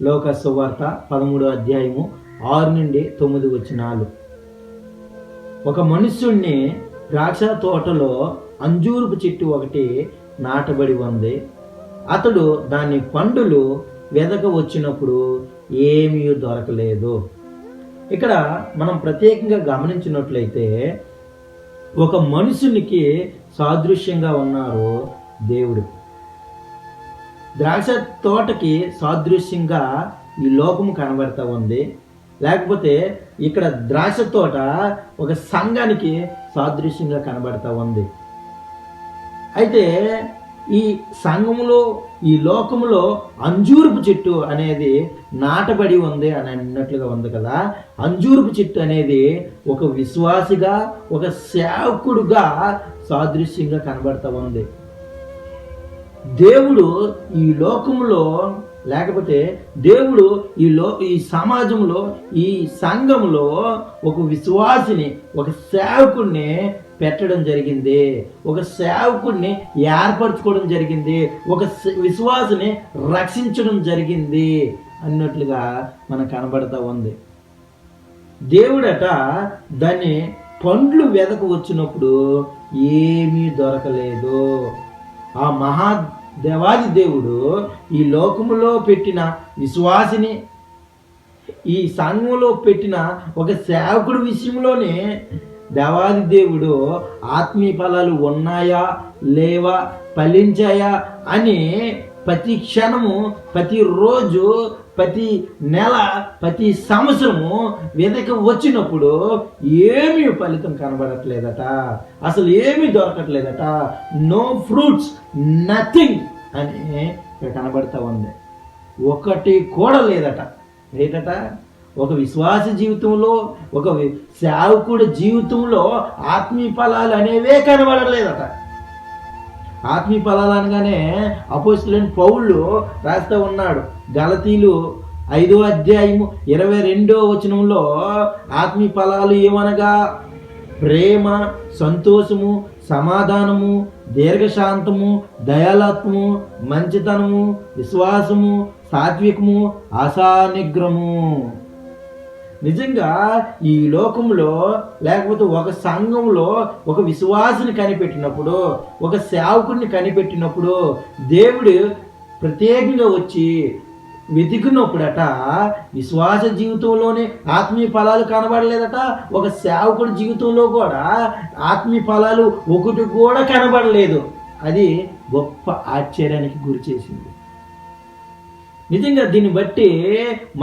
లోక సువార్త 13వ అధ్యాయము 6 నుండి 9 వచనాలు. ఒక మనుష్యుణ్ణి ద్రాక్ష తోటలో అంజూరపు చెట్టు ఒకటి నాటబడి ఉంది. అతడు దాని పండులు వెదక వచ్చినప్పుడు ఏమీ దొరకలేదు. ఇక్కడ మనం ప్రత్యేకంగా గమనించినట్లయితే ఒక మనుషునికి సాదృశ్యంగా ఉన్నారు దేవుడు. ద్రాక్ష తోటకి సాదృశ్యంగా ఈ లోకము కనబడతా ఉంది. లేకపోతే ఇక్కడ ద్రాక్ష తోట ఒక సంఘానికి సాదృశ్యంగా కనబడతా ఉంది. అయితే ఈ సంఘములో, ఈ లోకములో అంజూరపు చెట్టు అనేది నాటబడి ఉంది అని అన్నట్లుగా ఉంది కదా. అంజూరపు చెట్టు అనేది ఒక విశ్వాసిగా, ఒక సేవకుడుగా సాదృశ్యంగా కనబడతా ఉంది. దేవుడు ఈ లోకములో, లేకపోతే దేవుడు ఈ సమాజంలో, ఈ సంఘంలో ఒక విశ్వాసిని, ఒక సేవకుడిని పెట్టడం జరిగింది. ఒక సేవకుడిని ఏర్పరచుకోవడం జరిగింది. ఒక విశ్వాసిని రక్షించడం జరిగింది అన్నట్లుగా మనకు కనబడతా ఉంది. దేవుడట దాన్ని పండ్లు వెదకు వచ్చినప్పుడు ఏమీ దొరకలేదు. ఆ మహా దేవాది దేవుడు ఈ లోకములో పెట్టిన విశ్వాసిని, ఈ సంఘంలో పెట్టిన ఒక సేవకుడి విషయంలోనే దేవాది దేవుడు ఆత్మీయ ఫలాలు ఉన్నాయా లేవా, ఫలించాయా అని ప్రతి క్షణము, ప్రతిరోజు, ప్రతి నెల, ప్రతి సంవత్సరము వెనక వచ్చినప్పుడు ఏమీ ఫలితం కనబడట్లేదట. అసలు ఏమీ దొరకట్లేదట. నో ఫ్రూట్స్, నథింగ్ అని ఇక్కడ కనబడతా ఉంది. ఒకటి కూడా లేదట. ఏంటట? ఒక విశ్వాస జీవితంలో, ఒక సేవకుడి జీవితంలో ఆత్మీయ ఫలాలు అనేవే కనబడలేదట. ఆత్మీయ ఫలాలు అనగానే అపోస్తలుడైన పౌలు రాస్తూ ఉన్నాడు. గలతీలు 5వ అధ్యాయము 22వ వచనంలో ఆత్మీయ ఫలాలు ఏమనగా ప్రేమ, సంతోషము, సమాధానము, దీర్ఘశాంతము, దయాళత్వము, మంచితనము, విశ్వాసము, సాత్వికము, ఆశానిగ్రహము. నిజంగా ఈ లోకంలో, లేకపోతే ఒక సంఘంలో ఒక విశ్వాసిని కనిపెట్టినప్పుడు, ఒక సేవకుడిని కనిపెట్టినప్పుడు దేవుడు ప్రత్యేకంగా వచ్చి వెతికినప్పుడట విశ్వాస జీవితంలోనే ఆత్మీయ ఫలాలు కనబడలేదట. ఒక సేవకుడి జీవితంలో కూడా ఆత్మీయ ఫలాలు ఒకటి కూడా కనబడలేదు. అది గొప్ప ఆశ్చర్యానికి గురి చేసింది. నిజంగా దీన్ని బట్టి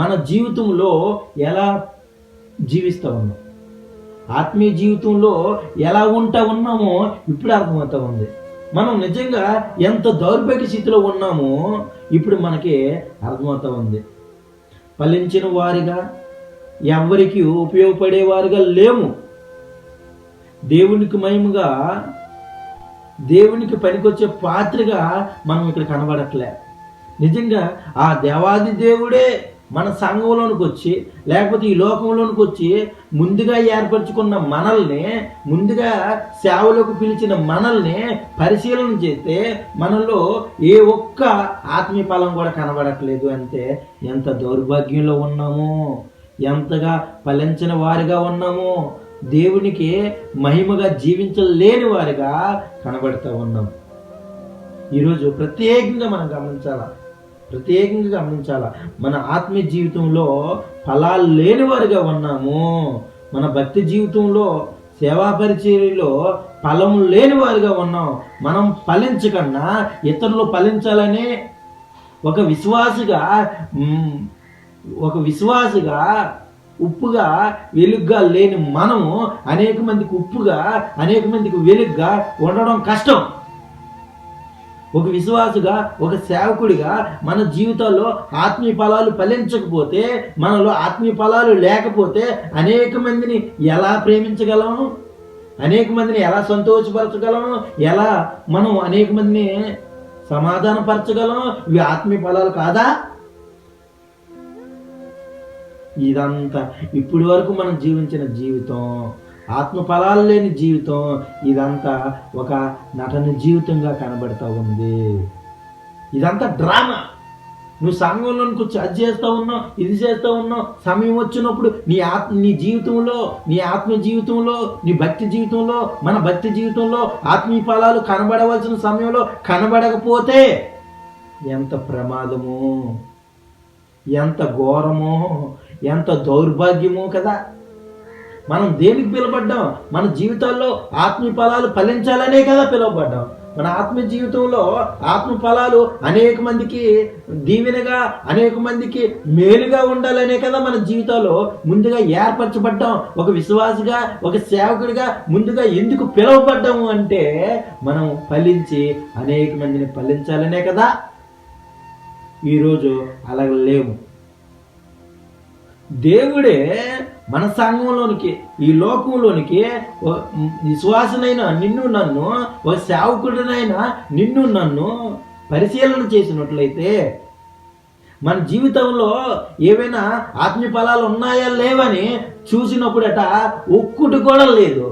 మన జీవితంలో ఎలా జీవిస్తూ ఉన్నాం, ఆత్మీయ జీవితంలో ఎలా ఉన్నామో ఇప్పుడు అర్థమవుతా ఉంది. మనం నిజంగా ఎంత దౌర్భాగ్య స్థితిలో ఉన్నామో ఇప్పుడు మనకి అర్థమవుతా ఉంది. ఫలించిన వారిగా, ఎవరికి ఉపయోగపడేవారుగా లేము. దేవునికి మహిమగా, దేవునికి పనికొచ్చే పాత్రగా మనం ఇక్కడ కనబడట్లే. నిజంగా ఆ దేవాది దేవుడే మన సంఘంలోనికి వచ్చి, లేకపోతే ఈ లోకంలోనికి వచ్చి ముందుగా ఏర్పరచుకున్న మనల్ని, ముందుగా సేవలోకి పిలిచిన మనల్ని పరిశీలన చేస్తే మనలో ఏ ఒక్క ఆత్మీయ ఫలం కూడా కనబడట్లేదు. అంటే ఎంత దౌర్భాగ్యంలో ఉన్నామో, ఎంతగా ఫలించిన వారిగా ఉన్నామో, దేవునికి మహిమగా జీవించలేని వారిగా కనబడుతూ ఉన్నాం. ఈరోజు ప్రత్యేకంగా మనం గమనించాలా, మన ఆత్మీయ జీవితంలో ఫలాలు లేని వారిగా ఉన్నాము. మన భక్తి జీవితంలో, సేవా పరిచర్యలో ఫలము లేని వారిగా ఉన్నాం. మనం ఫలించకన్నా ఇతరులు ఫలించాలని ఒక విశ్వాసిగా ఉప్పుగా, వెలుగ్గా లేని మనము అనేక మందికి ఉప్పుగా, అనేక మందికి వెలుగ్గా ఉండడం కష్టం. ఒక విశ్వాసుగా, ఒక సేవకుడిగా మన జీవితాల్లో ఆత్మీయ ఫలాలు ఫలించకపోతే, మనలో ఆత్మీయ ఫలాలు లేకపోతే అనేక మందిని ఎలా ప్రేమించగలము, అనేక మందిని ఎలా సంతోషపరచగలము, ఎలా మనం అనేక మందిని సమాధానపరచగలము? ఇవి ఆత్మీయ ఫలాలు కాదా? ఇదంతా ఇప్పటి వరకు మనం జీవించిన జీవితం, ఆత్మ ఫలాలు లేని జీవితం, ఇదంతా ఒక నటన జీవితంగా కనబడతా ఉంది. ఇదంతా డ్రామా. నువ్వు సంఘంలోనికి వచ్చి అది చేస్తూ ఉన్నావు, ఇది చేస్తూ ఉన్నావు. సమయం వచ్చినప్పుడు నీ జీవితంలో, నీ ఆత్మీయ జీవితంలో, నీ భక్తి జీవితంలో, మన భక్తి జీవితంలో ఆత్మీయ ఫలాలు కనబడవలసిన సమయంలో కనబడకపోతే ఎంత ప్రమాదము, ఎంత ఘోరమో, ఎంత దౌర్భాగ్యమో కదా. మనం దేనికి పిలువబడ్డాం? మన జీవితాల్లో ఆత్మీయ ఫలాలు ఫలించాలనే కదా పిలువబడ్డాం. మన ఆత్మీయ జీవితంలో ఆత్మ ఫలాలు అనేక మందికి దీవెనగా, అనేక మందికి మేలుగా ఉండాలనే కదా మన జీవితాల్లో ముందుగా ఏర్పరచబడ్డాం. ఒక విశ్వాసిగా, ఒక సేవకుడిగా ముందుగా ఎందుకు పిలువబడ్డాము అంటే మనం ఫలించి అనేక మందిని ఫలించాలనే కదా. ఈరోజు అలా లేవు. దేవుడే మన సంఘంలోనికి, ఈ లోకంలోనికి విశ్వాసనైనా నిన్ను నన్ను, ఒక సేవకుడినైనా నిన్ను నన్ను పరిశీలన చేసినట్లయితే మన జీవితంలో ఏవైనా ఆత్మీయ ఫలాలు ఉన్నాయా లేవని చూసినప్పుడట ఒక్కటి కూడా లేదు,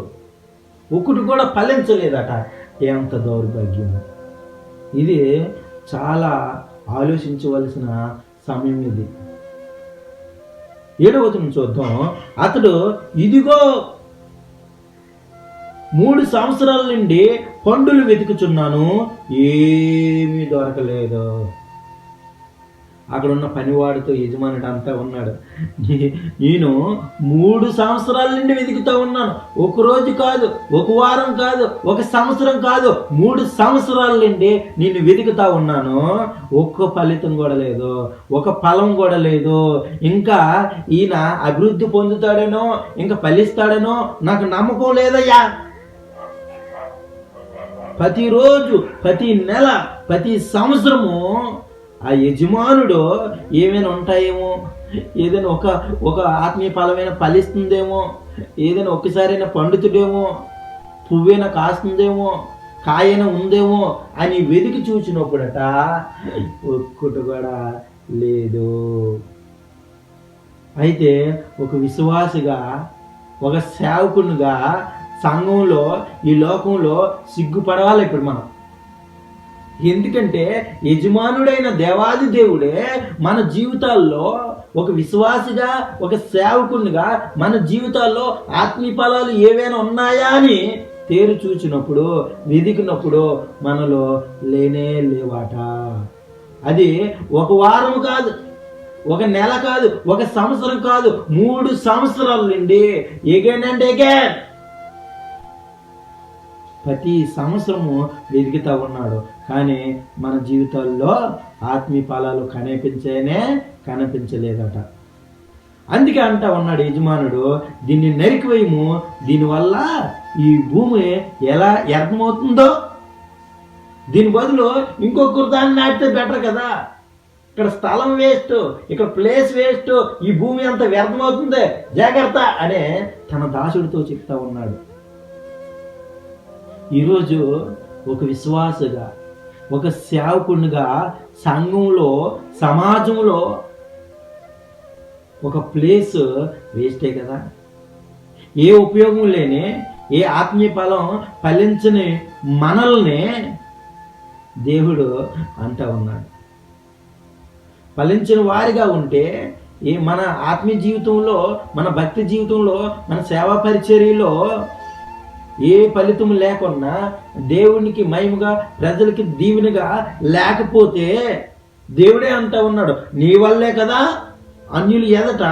ఒక్కటి కూడా ఫలించలేదట. ఎంత దౌర్భాగ్యం! ఇది చాలా ఆలోచించవలసిన సమయం ఇది. 7వ వచనం చూద్దాం. అతడు, ఇదిగో 3 సంవత్సరాల నుండి పండులు వెతుకుచున్నాను, ఏమీ దొరకలేదు. అక్కడ ఉన్న పనివాడితో యజమానుడు అంతా ఉన్నాడు, నేను 3 సంవత్సరాల నుండి వెతుకుతా ఉన్నాను. ఒక రోజు కాదు, ఒక వారం కాదు, ఒక సంవత్సరం కాదు, 3 సంవత్సరాల నుండి నేను వెతుకుతా ఉన్నాను. ఒక్క ఫలితం కూడా లేదు, ఒక ఫలం కూడా లేదు. ఇంకా ఈయన అభివృద్ధి పొందుతాడేనో, ఇంకా ఫలిస్తాడేనో నాకు నమ్మకం లేదయ్యా. ప్రతిరోజు, ప్రతి నెల, ప్రతి సంవత్సరము ఆ యజమానుడు ఏమైనా ఉంటాయేమో, ఏదైనా ఒక ఆత్మీయ ఫలమైనా ఫలిస్తుందేమో, ఏదైనా ఒక్కసారైనా పండుతుడేమో, పువ్వైనా కాస్తుందేమో, కాయన ఉందేమో అని వెతికి చూసినప్పుడట ఒక్కటి కూడా లేదు. అయితే ఒక విశ్వాసిగా, ఒక సేవకునిగా సంఘంలో, ఈ లోకంలో సిగ్గుపడవాలి ఇప్పుడు మనం. ఎందుకంటే యజమానుడైన దేవాది దేవుడే మన జీవితాల్లో, ఒక విశ్వాసిగా, ఒక సేవకునిగా మన జీవితాల్లో ఆత్మీయ ఫలాలు ఏవైనా ఉన్నాయా అని తేరు చూచినప్పుడు, వెదికినప్పుడు మనలో లేనే లేవాట. అది ఒక వారం కాదు, ఒక నెల కాదు, ఒక సంవత్సరం కాదు, 3 సంవత్సరాల నుండి ఎగైన్ అండ్ ఎగైన్ ప్రతి సంవత్సరము వెతుకుతా ఉన్నాడు. కానీ మన జీవితాల్లో ఆత్మీయ ఫలాలు కనిపించలేదట. అందుకే అంటా ఉన్నాడు యజమానుడు, దీన్ని నరికివేయము, దీనివల్ల ఈ భూమి ఎలా వ్యర్థమవుతుందో, దీని బదులు ఇంకొకరు దాన్ని నాటితే బెటర్ కదా. ఇక్కడ స్థలం వేస్ట్, ఇక్కడ ప్లేస్ వేస్ట్, ఈ భూమి అంత వ్యర్థమవుతుంది, జాగ్రత్త అనే తన దాసుడితో చెప్తా ఉన్నాడు. ఈరోజు ఒక విశ్వాసగా, ఒక సేవకునిగా సంఘంలో, సమాజంలో ఒక ప్లేస్ వేస్టే కదా. ఏ ఉపయోగం లేని, ఏ ఆత్మీయ ఫలం ఫలించని మనల్ని దేవుడు అంటా ఉన్నాడు. ఫలించిన వారిగా ఉంటే మన ఆత్మీయ జీవితంలో, మన భక్తి జీవితంలో, మన సేవా పరిచర్యలో ఏ ఫలితం లేకున్నా, దేవునికి మహిమగా, ప్రజలకి దీవెనగా లేకపోతే దేవుడే అంటా ఉన్నాడు, నీ వల్లే కదా అన్యులు ఎదట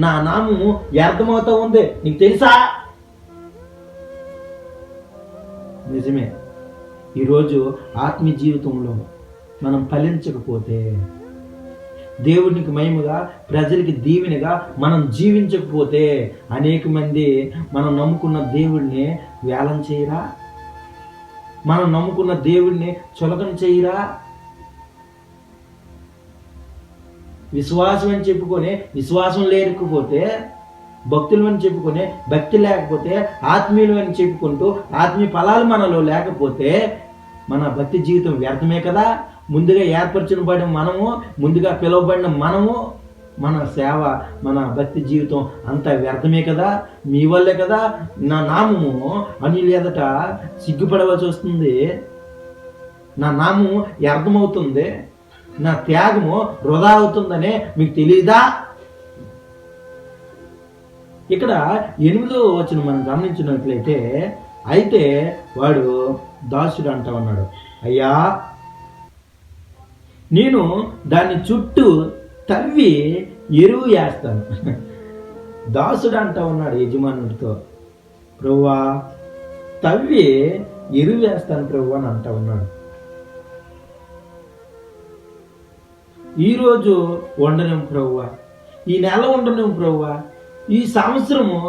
నా నామము వ్యర్థమవుతా ఉంది, నీకు తెలుసా? నిజమే. ఈరోజు ఆత్మీయ జీవితంలో మనం ఫలించకపోతే, దేవునికి మహిమగా, ప్రజలకి దీవెనగా మనం జీవించకపోతే అనేక మంది మనం నమ్ముకున్న దేవుడిని వేలం చేయరా? మనం నమ్ముకున్న దేవుడిని చులకన చేయరా? విశ్వాసం అని చెప్పుకొని విశ్వాసం లేకపోతే, భక్తులు అని చెప్పుకొని భక్తి లేకపోతే, ఆత్మీయులు అని చెప్పుకుంటూ ఆత్మీయ ఫలాలు మనలో లేకపోతే మన భక్తి జీవితం వ్యర్థమే కదా. ముందుగా ఏర్పరచబడిన మనము, ముందుగా పిలువబడిన మనము, మన సేవ, మన భక్తి జీవితం అంతా వ్యర్థమే కదా. మీ వల్లే కదా నా నామము అన్యుల ఎదుట సిగ్గుపడవలసి వస్తుంది, నా నామము వ్యర్థమవుతుంది. నా త్యాగము వృధా అవుతుందనే మీకు తెలియదా? ఇక్కడ 8వ వచనం మనం గమనించినట్లయితే, అయితే వాడు దాసుడు అంటా ఉన్నాడు, అయ్యా నేను దాని చుట్టూ తవ్వి ఎరువు వేస్తాను. దాసుడు అంటా ఉన్నాడు యజమానుడితో, ప్రభువా తవ్వి ఎరువు వేస్తాను ప్రభు అని అంటా ఉన్నాడు. ఈరోజు వండనేం ప్రభువా, ఈ నెల వండనేం ప్రభువా, ఈ సంవత్సరము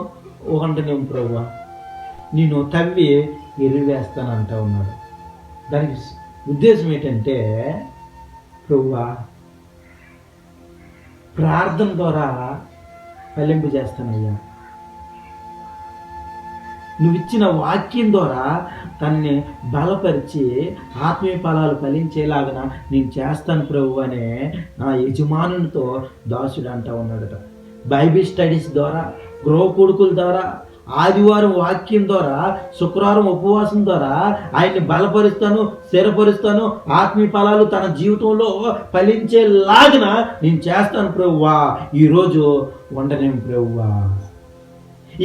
వండనేం ప్రభువా, నేను తవ్వి ఎరువు వేస్తాను అంటా ఉన్నాడు. దానికి ఉద్దేశం ఏంటంటే, ప్రభువా ప్రార్థన ద్వారా ఫలింపు చేస్తానయ్యా, నువ్వు ఇచ్చిన వాక్యం ద్వారా తనని బలపరిచి ఆత్మీయ ఫలాలు ఫలించేలాగా నేను చేస్తాను ప్రభు అనే నా యజమానునితో దాసుడు అంటా ఉన్నాడట. బైబిల్ స్టడీస్ ద్వారా, గృహ కొడుకుల ద్వారా, ఆదివారం వాక్యం ద్వారా, శుక్రవారం ఉపవాసం ద్వారా ఆయన్ని బలపరుస్తాను, స్థిరపరుస్తాను, ఆత్మీయ ఫలాలు తన జీవితంలో ఫలించేలాగిన నేను చేస్తాను ప్రభువా. ఈరోజు వండనేం ప్రభువా,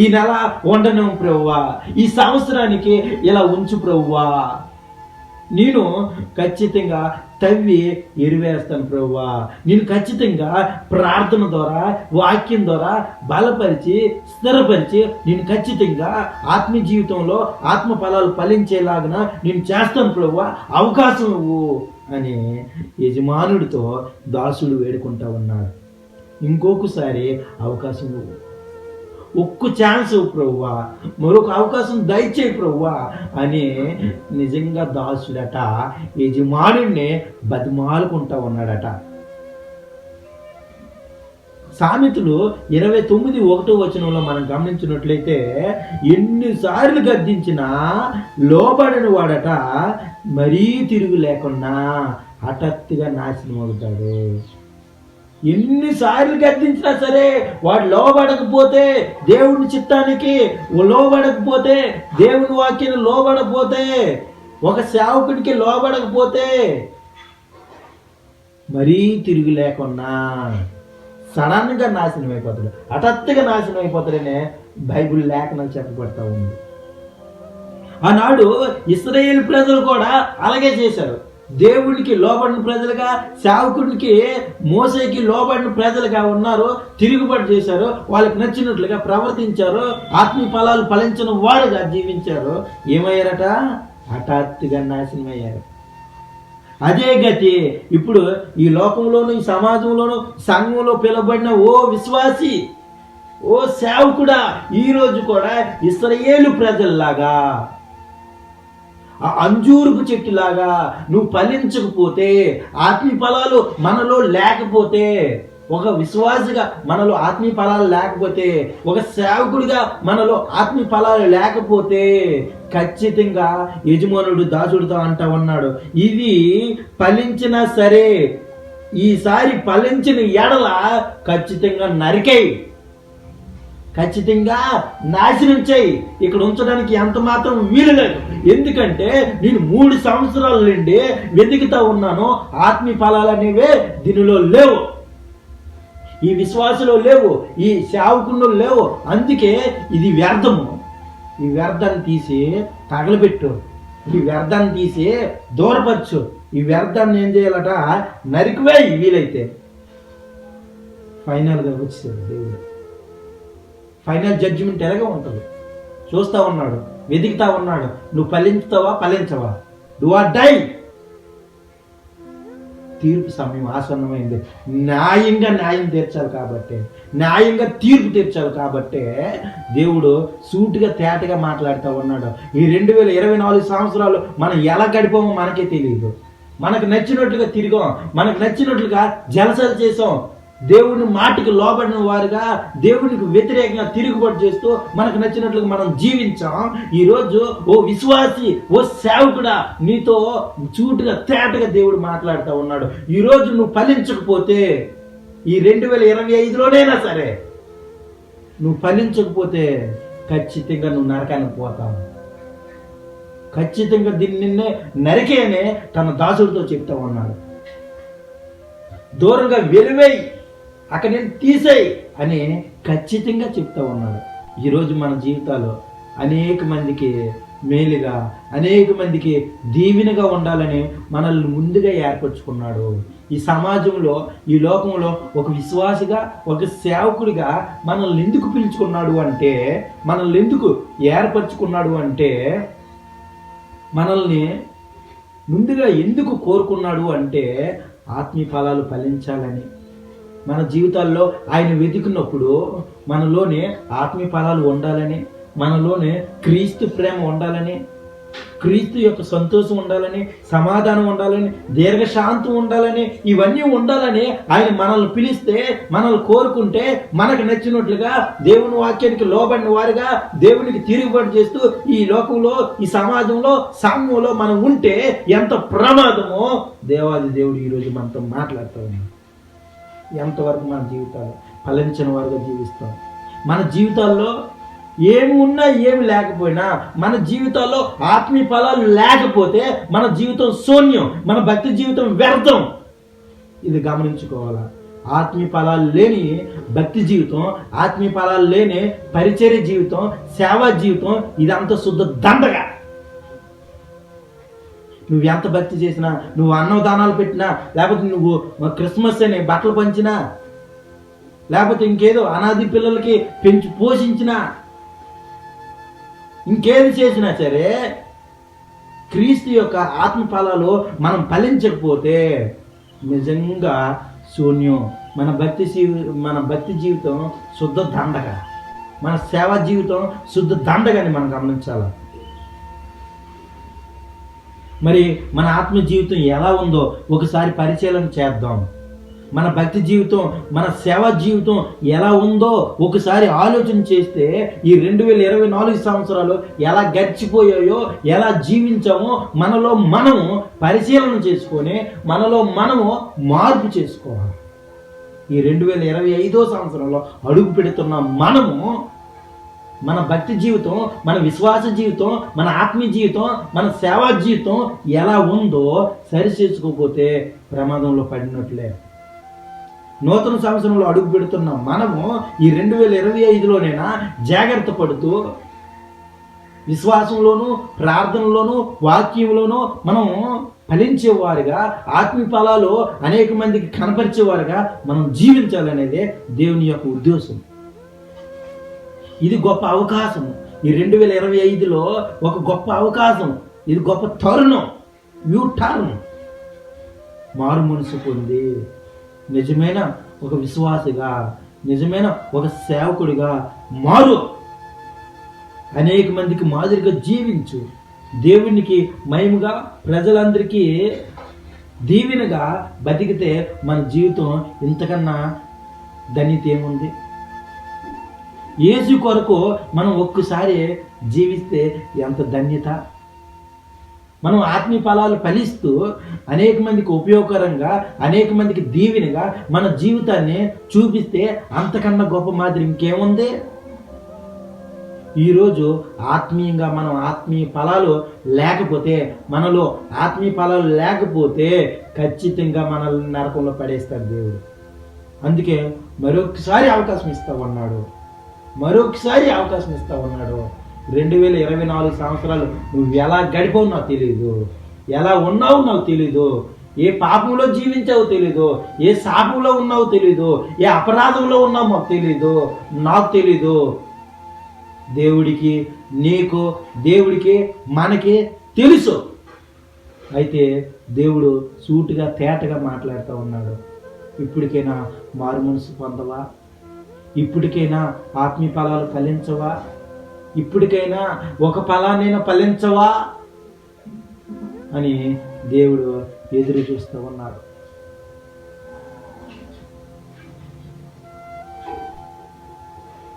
ఈ నెల వండనేం ప్రభువా, ఈ సంవత్సరానికి ఇలా ఉంచు ప్రభువా, నేను ఖచ్చితంగా తవ్వి ఎరువేస్తాను ప్రభువా, నేను ఖచ్చితంగా ప్రార్థన ద్వారా, వాక్యం ద్వారా బలపరిచి స్థిరపరిచి నేను ఖచ్చితంగా ఆత్మీయ జీవితంలో ఆత్మ ఫలాలు ఫలించేలాగా నేను చేస్తాను ప్రభువా, అవకాశం ఇవ్వు అని యజమానుడితో దాసుడు వేడుకుంటా ఉన్నాడు. ఇంకొకసారి అవకాశం ఇవ్వు, ఒక్క ఛాన్స్ ప్రభువా, మరొక అవకాశం దయచేయి ప్రభువా అని నిజంగా దాసుడట యజమానుడిని బతిమాలుకుంటా ఉన్నాడట. సామెతలు 29:1 వచనంలో మనం గమనించినట్లయితే, ఎన్నిసార్లు గద్దించినా లోబడిన వాడట మరీ తిరుగు లేకుండా హఠాత్తుగా నాశనం అవుతాడు. ఎన్నిసార్లు గద్దించినా సరే వాడు లోబడకపోతే, దేవుని చిత్తానికి లోబడకపోతే, దేవుని వాక్యాన్ని లోబడకపోతే, ఒక సేవకుడికి లోబడకపోతే మరీ తిరిగి లేకుండా సడన్గా నాశనం అయిపోతాడు, హఠాత్తుగా నాశనం అయిపోతాడనే బైబిల్ లేఖనం చెప్పబడతా ఉంది. ఆనాడు ఇశ్రాయేలు ప్రజలు కూడా అలాగే చేశారు. దేవుడికి లోబడిన ప్రజలుగా, సేవకుడికి మోసేకి లోబడిన ప్రజలుగా ఉన్నారు, తిరుగుబాటు చేశారు, వాళ్ళకి నచ్చినట్లుగా ప్రవర్తించారు, ఆత్మీయ ఫలాలు ఫలించిన వాడుగా జీవించారు. ఏమయ్యారట? హఠాత్తుగా నాశనం అయ్యారు. అదే గతి ఇప్పుడు ఈ లోకంలోను, ఈ సమాజంలోను, సంఘంలో పిలువబడిన ఓ విశ్వాసి, ఓ సేవకుడా, ఈరోజు కూడా ఇశ్రాయేలు ప్రజల్లాగా, ఆ అంజూరుపు చెట్టులాగా నువ్వు ఫలించకపోతే, ఆత్మీయ ఫలాలు మనలో లేకపోతే, ఒక విశ్వాసిగా మనలో ఆత్మీయ ఫలాలు లేకపోతే, ఒక సేవకుడిగా మనలో ఆత్మీయ ఫలాలు లేకపోతే ఖచ్చితంగా యజమానుడు దాసుడితో అంటా ఉన్నాడు, ఇది ఫలించినా సరే ఈసారి ఫలించిన ఎడల ఖచ్చితంగా నరికేయి, ఖచ్చితంగా నాశనం చేయి, ఇక్కడ ఉంచడానికి ఎంత మాత్రం వీలు లేదు. ఎందుకంటే నేను 3 సంవత్సరాల నుండి వెతుకుతా ఉన్నాను, ఆత్మీయ ఫలాలు అనేవే దీనిలో లేవు, ఈ విశ్వాసంలో లేవు, ఈ సేవకుల్లో లేవు. అందుకే ఇది వ్యర్థము. ఈ వ్యర్థాన్ని తీసి తగలబెట్టు, ఈ వ్యర్థాన్ని తీసి దూరపరచు, ఈ వ్యర్థాన్ని ఏం చేయాలట? నరికివేయి వీలైతే. ఫైనల్గా వచ్చేది దేవుడు. ఫైనల్ జడ్జిమెంట్ ఎలాగ ఉంటుంది చూస్తా ఉన్నాడు, వెతుకుతా ఉన్నాడు. నువ్వు ఫలించుతావా, ఫలించవా, డు ఆర్ డై. తీర్పు సమయం ఆసన్నమైంది. న్యాయంగా న్యాయం తీర్చాలి కాబట్టి, న్యాయంగా తీర్పు తీర్చాలి కాబట్టి దేవుడు సూటిగా తేటగా మాట్లాడుతూ ఉన్నాడు. ఈ 2024 సంవత్సరాలు మనం ఎలా గడిపామో మనకే తెలియదు. మనకు నచ్చినట్లుగా తిరిగాం, మనకు నచ్చినట్లుగా జలసలు చేసాం, దేవుని మాటకి లోబడిన వారుగా దేవునికి వ్యతిరేకంగా తిరుగుబాటు చేస్తూ మనకు నచ్చినట్లుగా మనం జీవించాం. ఈరోజు ఓ విశ్వాసి, ఓ సేవకుడా, నీతో చూటుగా తేటగా దేవుడు మాట్లాడుతూ ఉన్నాడు. ఈరోజు నువ్వు ఫలించకపోతే, ఈ 2025లోనైనా సరే నువ్వు ఫలించకపోతే ఖచ్చితంగా నువ్వు నరకానికి పోతావు. ఖచ్చితంగా దీన్ని నిన్నే నరికేనే తన దాసుడితో చెప్తా ఉన్నాడు. దూరంగా వెలివేయి, అక్కడ నేను తీసేయి అని ఖచ్చితంగా చెప్తా ఉన్నాడు. ఈరోజు మన జీవితాల్లో అనేక మందికి మేలుగా, అనేక మందికి దీవెనగా ఉండాలని మనల్ని ముందుగా ఏర్పరచుకున్నాడు. ఈ సమాజంలో, ఈ లోకంలో ఒక విశ్వాసిగా, ఒక సేవకుడిగా మనల్ని ఎందుకు పిలుచుకున్నాడు అంటే, మనల్ని ఎందుకు ఏర్పరచుకున్నాడు అంటే, మనల్ని ముందుగా ఎందుకు కోరుకున్నాడు అంటే ఆత్మీయ ఫలాలు ఫలించాలని. మన జీవితాల్లో ఆయన వెతికినప్పుడు మనలోనే ఆత్మీయ ఫలాలు ఉండాలని, మనలోనే క్రీస్తు ప్రేమ ఉండాలని, క్రీస్తు యొక్క సంతోషం ఉండాలని, సమాధానం ఉండాలని, దీర్ఘశాంతం ఉండాలని, ఇవన్నీ ఉండాలని ఆయన మనల్ని పిలిస్తే, మనల్ని కోరుకుంటే, మనకు నచ్చినట్లుగా దేవుని వాక్యానికి లోబడిన వారిగా దేవునికి తిరుగుబాటు చేస్తూ ఈ లోకంలో, ఈ సమాజంలో, సామ్యంలో మనం ఉంటే ఎంత ప్రమాదమో దేవాది దేవుడు ఈరోజు మనతో మాట్లాడుతూ ఉన్నాడు. ఎంతవరకు మన జీవితాలు ఫలించిన వారుగా జీవిస్తాం. మన జీవితాల్లో ఏమి ఉన్నా ఏమి లేకపోయినా, మన జీవితాల్లో ఆత్మీయ ఫలాలు లేకపోతే మన జీవితం శూన్యం, మన భక్తి జీవితం వ్యర్థం. ఇది గమనించుకోవాలా. ఆత్మీయ ఫలాలు లేని భక్తి జీవితం, ఆత్మీయ ఫలాలు లేని పరిచర్య జీవితం, సేవా జీవితం ఇదంతా శుద్ధ దండగా. నువ్వు ఎంత భక్తి చేసినా, నువ్వు అన్నదానాలు పెట్టినా, లేకపోతే నువ్వు క్రిస్మస్ అని బట్టలు పంచినా, లేకపోతే ఇంకేదో అనాథి పిల్లలకి పెంచి పోషించినా, ఇంకేది చేసినా సరే క్రీస్తు యొక్క ఆత్మ ఫలాలు మనం ఫలించకపోతే నిజంగా శూన్యం. మన భక్తి జీవితం శుద్ధ దండగా, మన సేవా జీవితం శుద్ధ దండగాని మనం గమనించాలి. మరి మన ఆత్మ జీవితం ఎలా ఉందో ఒకసారి పరిశీలన చేద్దాం. మన భక్తి జీవితం, మన సేవా జీవితం ఎలా ఉందో ఒకసారి ఆలోచన చేస్తే ఈ 2024 సంవత్సరాలు ఎలా గడిచిపోయాయో, ఎలా జీవించామో మనలో మనము పరిశీలన చేసుకొని మనలో మనము మార్పు చేసుకోవాలి. ఈ 2025 సంవత్సరంలో అడుగు పెడుతున్న మనము మన భక్తి జీవితం, మన విశ్వాస జీవితం, మన ఆత్మీయ జీవితం, మన సేవా జీవితం ఎలా ఉందో సరి చేసుకోకపోతే ప్రమాదంలో పడినట్లే. నూతన సంవత్సరంలో అడుగు పెడుతున్న మనము ఈ 2025లోనైనా జాగ్రత్త పడుతూ విశ్వాసంలోనూ, ప్రార్థనలోనూ, వాక్యంలోనూ మనం ఫలించేవారుగా, ఆత్మీయ ఫలాలు అనేక మందికి కనపరిచేవారుగా మనం జీవించాలనేదే దేవుని యొక్క ఉద్దేశం. ఇది గొప్ప అవకాశం. ఈ 2025లో ఒక గొప్ప అవకాశం. ఇది గొప్ప తరుణం, యూ టర్న్. మారు మనసు పొంది నిజమైన ఒక విశ్వాసిగా, నిజమైన ఒక సేవకుడిగా మారు. అనేక మందికి మాదిరిగా జీవించు. దేవునికి మహిమగా, ప్రజలందరికీ దీవెనగా బతికితే మన జీవితం ఇంతకన్నా ధన్యత ఏముంది? యేసు కొరకు మనం ఒక్కసారి జీవిస్తే ఎంత ధన్యత. మనం ఆత్మీయ ఫలాలు ఫలిస్తూ అనేక మందికి ఉపయోగకరంగా, అనేక మందికి దీవెనగా మన జీవితాన్ని చూపిస్తే అంతకన్నా గొప్ప మాదిరి ఇంకేముంది? ఈరోజు ఆత్మీయంగా మనం ఆత్మీయ ఫలాలు లేకపోతే, మనలో ఆత్మీయ ఫలాలు లేకపోతే ఖచ్చితంగా మనల్ని నరకంలో పడేస్తాడు దేవుడు. అందుకే మరొకసారి అవకాశం ఇస్తా ఉన్నాడు. 2024 సంవత్సరాలు నువ్వు ఎలా గడిపావు నాకు తెలీదు, ఎలా ఉన్నావు నాకు తెలీదు, ఏ పాపంలో జీవించావో తెలీదు, ఏ శాపంలో ఉన్నావో తెలీదు, ఏ అపరాధంలో ఉన్నావో మాకు తెలీదు, నాకు తెలీదు. దేవుడికి, నీకు, దేవుడికి, మనకి తెలుసు. అయితే దేవుడు సూటిగా తేటగా మాట్లాడుతూ ఉన్నాడు. ఇప్పటికైనా మారు మనసు పొందవా? ఇప్పటికైనా ఆత్మీయ ఫలాలు ఫలించవా? ఇప్పటికైనా ఒక ఫలాన్నైనా ఫలించవా అని దేవుడు ఎదురు చూస్తూ ఉన్నాడు.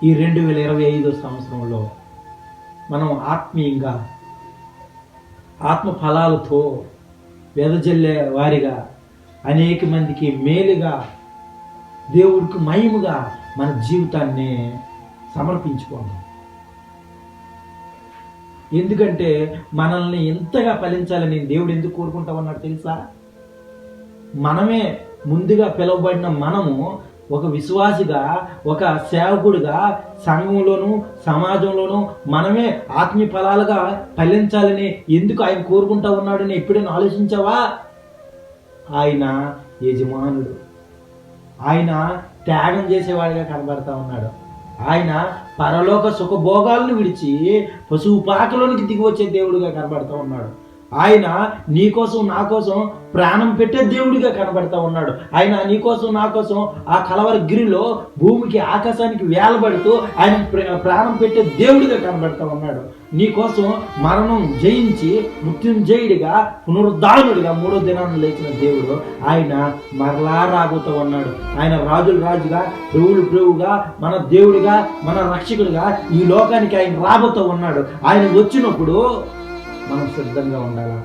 ఈ 2025 సంవత్సరంలో మనం ఆత్మీయంగా, ఆత్మ ఫలాలతో వెదజల్లే వారిగా, అనేక మందికి మేలుగా, దేవుడికి మహిమగా మన జీవితాన్ని సమర్పించుకోండి. ఎందుకంటే మనల్ని ఎంతగా ఫలించాలని దేవుడు ఎందుకు కోరుకుంటా ఉన్నాడు తెలుసా? మనమే ముందుగా పిలువబడిన మనము ఒక విశ్వాసిగా, ఒక సేవకుడిగా సంఘంలోను సమాజంలోను మనమే ఆత్మీయ ఫలాలుగా ఫలించాలని ఎందుకు ఆయన కోరుకుంటా ఉన్నాడని ఎప్పుడైనా ఆలోచించావా? ఆయన యజమానుడు, ఆయన త్యాగం చేసేవాడిగా కనబడతా ఉన్నాడు. ఆయన పరలోక సుఖభోగాలను విడిచి పశువు పాకలోనికి దిగి వచ్చే దేవుడిగా కనబడతా ఉన్నాడు. ఆయన నీకోసం నా కోసం ప్రాణం పెట్టే దేవుడిగా కనబడతా ఉన్నాడు. ఆయన నీకోసం నా కోసం ఆ కలవరి గిరిలో భూమికి ఆకాశానికి వేలబడుతూ ఆయన ప్రాణం పెట్టే దేవుడిగా కనబడతా ఉన్నాడు. నీకోసం మరణం జయించి మృత్యుంజయుడిగా పునరుద్ధానుడిగా 3వ దినాన్ని లేచిన దేవుడు ఆయన మరలా రాబోతూ ఉన్నాడు. ఆయన రాజుల రాజుగా, ప్రభువులు ప్రభువుగా, మన దేవుడిగా, మన రక్షకుడిగా ఈ లోకానికి ఆయన రాబోతూ ఉన్నాడు. ఆయన వచ్చినప్పుడు మనం సిద్ధంగా ఉండాలా?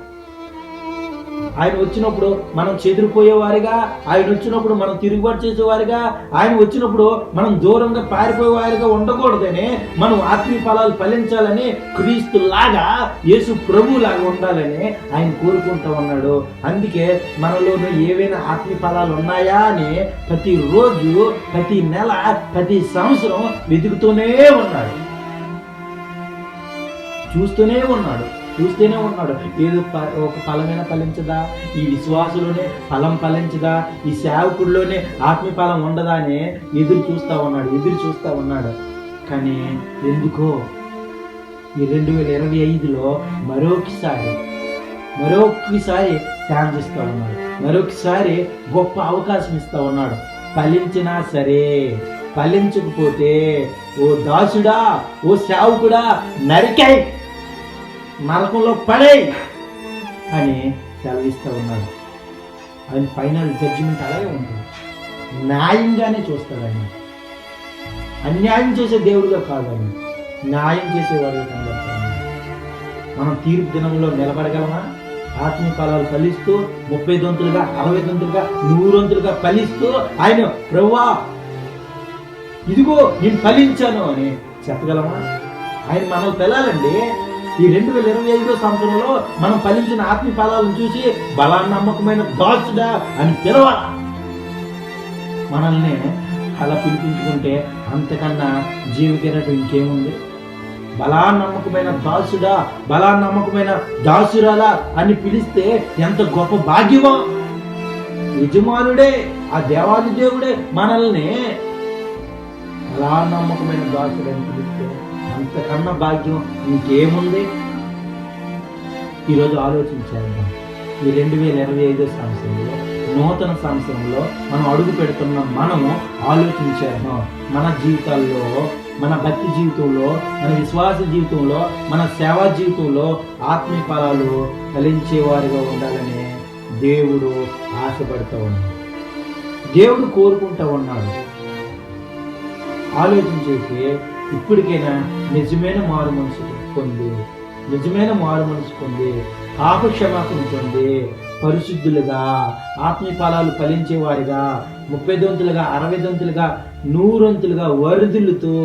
ఆయన వచ్చినప్పుడు మనం చెదిరిపోయేవారిగా, ఆయన వచ్చినప్పుడు మనం తిరుగుబాటు చేసేవారిగా, ఆయన వచ్చినప్పుడు మనం దూరంగా పారిపోయేవారిగా ఉండకూడదని, మనం ఆత్మీయ ఫలాలు ఫలించాలని, క్రీస్తులాగా యేసు ప్రభువులాగా ఉండాలని ఆయన కోరుకుంటూ ఉన్నాడు. అందుకే మనలోనూ ఏవైనా ఆత్మీయ ఫలాలు ఉన్నాయా అని ప్రతిరోజు, ప్రతి నెల, ప్రతి సంవత్సరం వెతుకుతూనే ఉన్నాడు, చూస్తూనే ఉన్నాడు. ఏదో ఒక ఫలమైనా ఫలించదా? ఈ విశ్వాసులోనే ఫలం ఫలించదా? ఈ సేవకుడిలోనే ఆత్మీయ ఫలం ఉండదా అని ఎదురు చూస్తా ఉన్నాడు. కానీ ఎందుకో ఈ 2025లో మరొకసారి ఛాన్స్ ఇస్తా ఉన్నాడు, మరొకసారి గొప్ప అవకాశం ఇస్తా ఉన్నాడు. ఫలించినా సరే, ఫలించకపోతే ఓ దాసుడా, ఓ సేవకుడా, నరికై నరకంలో పడే అని సెలవిస్తూ ఉన్నాడు. ఆయన ఫైనల్ జడ్జిమెంట్ అలాగే ఉంటుంది. న్యాయంగానే చూస్తాడు ఆయన. అన్యాయం చేసే దేవుడిగా కాదు, ఆయన న్యాయం చేసేవాడిగా కనబడతాడు. మనం తీర్పు దినంలో నిలబడగలమా? ఆత్మీయ ఫలాలు ఫలిస్తూ 30 దొంతులుగా, 60 దొంతులుగా, 100 వంతులుగా ఫలిస్తూ ఆయన ప్రభువా ఇదిగో నేను ఫలించాను అని చెప్పగలమా? ఆయన మనం తెలాలండి. ఈ 2025 సంవత్సరంలో మనం ఫలించిన ఆత్మీయ ఫలాలను చూసి బలా నమ్మకమైన దాసుడా అని పిలవాలా? మనల్ని అలా పిలిపించుకుంటే అంతకన్నా జీవికిరటం ఇంకేముంది? బలా నమ్మకమైన దాసుడా, బలా నమ్మకమైన దాసురాలా అని పిలిస్తే ఎంత గొప్ప భాగ్యమో! యజమానుడే, ఆ దేవాది దేవుడే మనల్ని బలా నమ్మకమైన దాసుడని పిలిస్తే అంతకన్నా భాగ్యం ఇంకేముంది? ఈరోజు ఆలోచించాము. ఈ 2025 సంవత్సరంలో, నూతన సంవత్సరంలో మనం అడుగు పెడుతున్న మనము ఆలోచించాము. మన జీవితాల్లో, మన భక్తి జీవితంలో, మన విశ్వాస జీవితంలో, మన సేవా జీవితంలో ఆత్మీయ ఫలాలు ఫలించేవారిగా ఉండాలని దేవుడు ఆశపడుతూ ఉన్నాడు, దేవుడు కోరుకుంటూ ఉన్నాడు. ఆలోచించేసి ఇప్పటికైనా నిజమైన మారు మనసు పొంది పాప క్షమాపణ పొంది పరిశుద్ధులుగా, ఆత్మీయ ఫలాలు ఫలించేవారిగా, 30 దొంతులుగా, 60 దొంతులుగా, 100 వంతులుగా వరుదులతో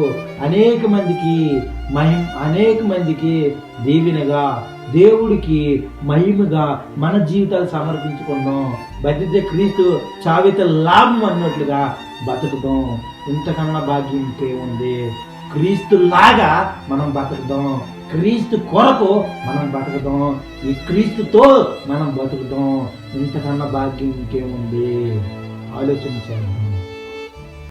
అనేక మందికి దీవెనగా, దేవుడికి మహిమగా మన జీవితాలు సమర్పించుకుందాం. బతితే క్రీస్తు చావిత లాభం అన్నట్లుగా బతుకుదాం. ఇంతకన్నా భాగ్యం ఇంకేముంది? క్రీస్తులాగా మనం బతుకుదాం, క్రీస్తు కొరకు మనం బతుకుదాం, ఈ క్రీస్తుతో మనం బతుకుదాం. ఇంతకన్నా భాగ్యం ఇంకేముంది? ఆలోచించండి.